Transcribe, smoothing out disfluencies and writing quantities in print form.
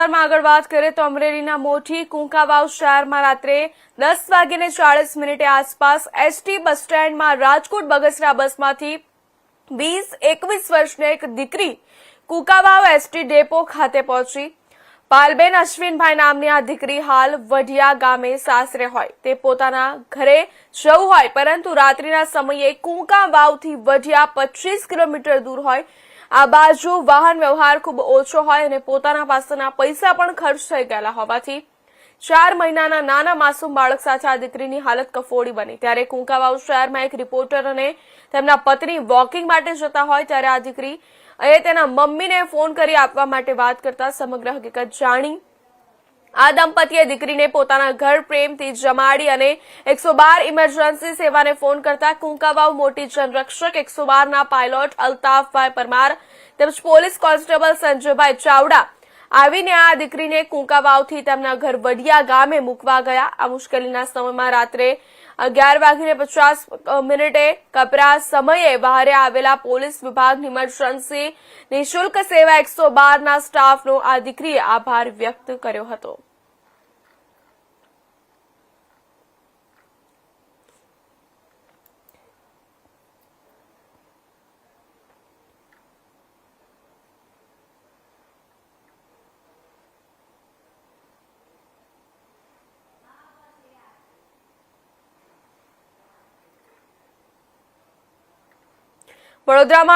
આગળ વાત કરીએ તો અમરેલીના મોટી કુંકાવાવ શહેરમાં રાત્રે 10:40 આસપાસ એસટી બસ સ્ટેન્ડમાં રાજકોટ બગસરા બસમાંથી 20-21 વર્ષની એક દીકરી કુંકાવાવ એસટી ડેપો ખાતે પહોંચી। પાલબેન અશ્વિનભાઈ નામની આ દીકરી હાલ વઢિયા ગામે સાસરે હોય તે પોતાના ઘરે જવું હોય પરંતુ રાત્રિના સમયે કુંકાવાવથી વઢિયા 25 કિલોમીટર દૂર હોય। આ બાજુ વાહન વ્યવહાર ખૂબ ઓછો હોય અને પોતાના પાસેના પૈસા પણ ખર્ચ થઈ ગયેલા હોવાથી 4 મહિનાના નાના માસૂમ બાળક સાથે આ દીકરીની હાલત કફોડી બની। ત્યારે કુંકાવાવ શહેરમાં એક રિપોર્ટર અને તેમના પત્ની વોકિંગ માટે જતા હોય ત્યારે આ દીકરી તેના મમ્મીને ફોન કરી આપવા માટે વાત કરતા સમગ્ર હકીકત જાણી આ દંપતીએ દીકરીને પોતાના ઘર પ્રેમથી જમાડી અને 112 ઇમરજન્સી સેવાને ફોન કરતા કુંકાવાવ મોટી જનરક્ષક 112ના પાયલોટ અલ્તાફભાઈ પરમાર તેમજ પોલીસ કોન્સ્ટેબલ સંજયભાઈ ચાવડા આવીને આ દીકરીને કુંકાવાવથી તેમના ઘર વઢિયા ગામે મૂકવા ગયા। આ મુશ્કેલીના સમયમાં રાત્રે 11:50 કપરા સમયે બહારે આવેલા પોલીસ વિભાગની ઇમરજન્સી નિઃશુલ્ક સેવા 112ના સ્ટાફનો આ દીકરીએ આભાર વ્યક્ત કર્યો હતો। વડોદરામાં